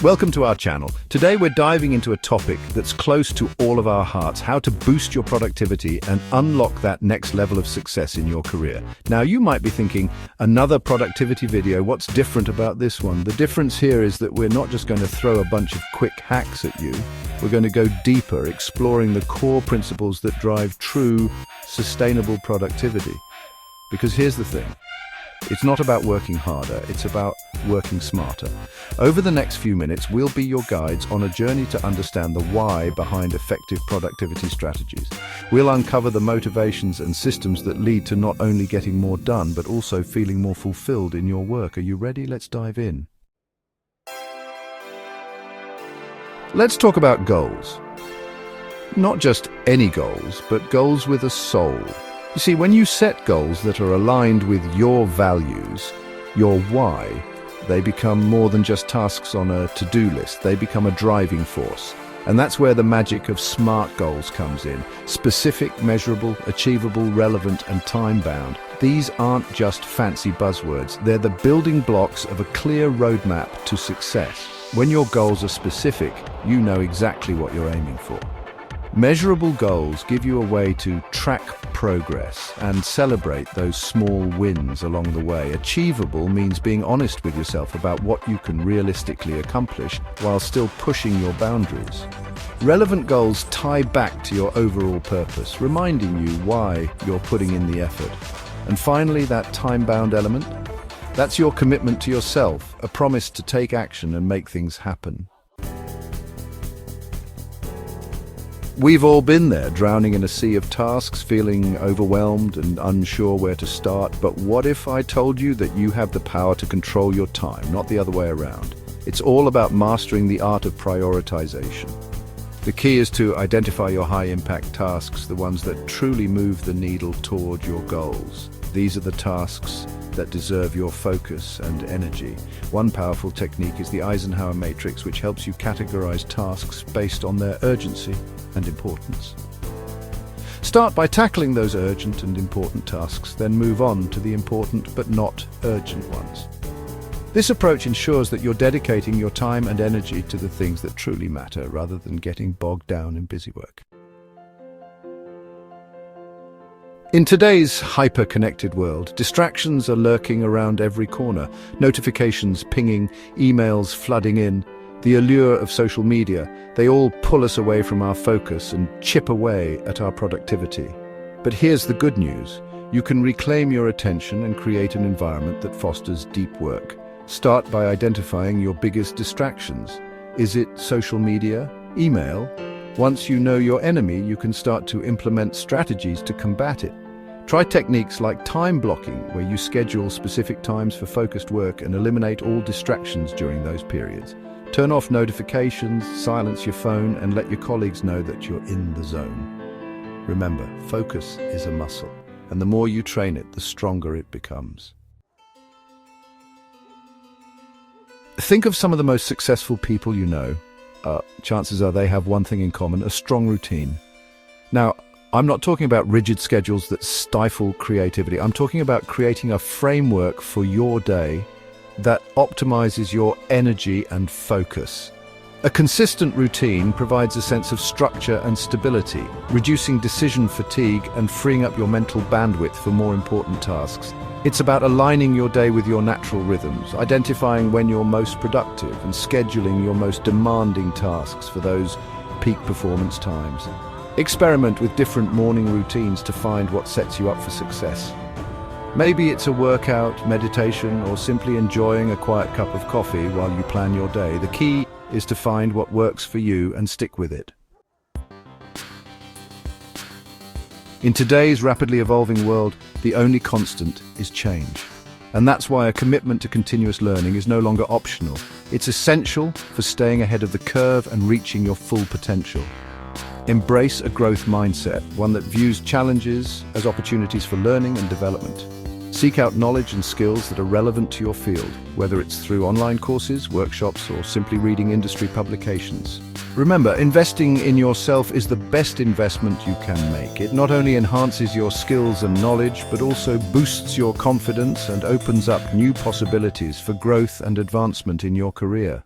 Welcome to our channel. Today we're diving into a topic that's close to all of our hearts: how to boost your productivity and unlock that next level of success in your career. Now you might be thinking, another productivity video, what's different about this one? The difference here is that we're not just going to throw a bunch of quick hacks at you. We're going to go deeper, exploring the core principles that drive true, sustainable productivity. Because here's the thing. It's not about working harder, it's about working smarter. Over the next few minutes, we'll be your guides on a journey to understand the why behind effective productivity strategies. We'll uncover the motivations and systems that lead to not only getting more done, but also feeling more fulfilled in your work. Are you ready? Let's dive in. Let's talk about goals. Not just any goals, but goals with a soul. You see, when you set goals that are aligned with your values, your why, they become more than just tasks on a to-do list. They become a driving force. And that's where the magic of SMART goals comes in. Specific, measurable, achievable, relevant, and time-bound. These aren't just fancy buzzwords. They're the building blocks of a clear roadmap to success. When your goals are specific, you know exactly what you're aiming for. Measurable goals give you a way to track progress and celebrate those small wins along the way. Achievable means being honest with yourself about what you can realistically accomplish while still pushing your boundaries. Relevant goals tie back to your overall purpose, reminding you why you're putting in the effort. And finally, that time-bound element, that's your commitment to yourself, a promise to take action and make things happen. We've all been there, drowning in a sea of tasks, feeling overwhelmed and unsure where to start. But what if I told you that you have the power to control your time, not the other way around? It's all about mastering the art of prioritization. The key is to identify your high-impact tasks, the ones that truly move the needle toward your goals. These are the tasks that deserve your focus and energy. One powerful technique is the Eisenhower matrix, which helps you categorize tasks based on their urgency and importance. Start by tackling those urgent and important tasks, then move on to the important but not urgent ones. This approach ensures that you're dedicating your time and energy to the things that truly matter, rather than getting bogged down in busy work. In today's hyper-connected world, distractions are lurking around every corner. Notifications pinging, emails flooding in, the allure of social media, they all pull us away from our focus and chip away at our productivity. But here's the good news. You can reclaim your attention and create an environment that fosters deep work. Start by identifying your biggest distractions. Is it social media? Email? Once you know your enemy, you can start to implement strategies to combat it. Try techniques like time blocking, where you schedule specific times for focused work and eliminate all distractions during those periods. Turn off notifications, silence your phone, and let your colleagues know that you're in the zone. Remember, focus is a muscle, and the more you train it, the stronger it becomes. Think of some of the most successful people you know. Chances are they have one thing in common: a strong routine. Now, I'm not talking about rigid schedules that stifle creativity. I'm talking about creating a framework for your day that optimizes your energy and focus. A consistent routine provides a sense of structure and stability, reducing decision fatigue and freeing up your mental bandwidth for more important tasks. It's about aligning your day with your natural rhythms, identifying when you're most productive, and scheduling your most demanding tasks for those peak performance times. Experiment with different morning routines to find what sets you up for success. Maybe it's a workout, meditation, or simply enjoying a quiet cup of coffee while you plan your day. The key is to find what works for you and stick with it. In today's rapidly evolving world, the only constant is change. And that's why a commitment to continuous learning is no longer optional. It's essential for staying ahead of the curve and reaching your full potential. Embrace a growth mindset, one that views challenges as opportunities for learning and development. Seek out knowledge and skills that are relevant to your field, whether it's through online courses, workshops, or simply reading industry publications. Remember, investing in yourself is the best investment you can make. It not only enhances your skills and knowledge, but also boosts your confidence and opens up new possibilities for growth and advancement in your career.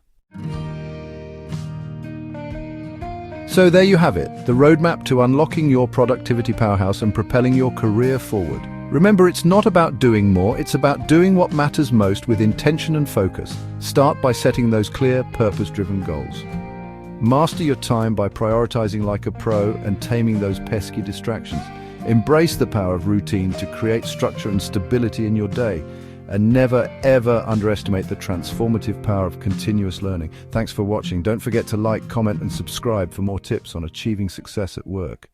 So there you have it, the roadmap to unlocking your productivity powerhouse and propelling your career forward. Remember, it's not about doing more, it's about doing what matters most with intention and focus. Start by setting those clear, purpose-driven goals. Master your time by prioritizing like a pro and taming those pesky distractions. Embrace the power of routine to create structure and stability in your day. And never, ever underestimate the transformative power of continuous learning. Thanks for watching. Don't forget to like, comment, and subscribe for more tips on achieving success at work.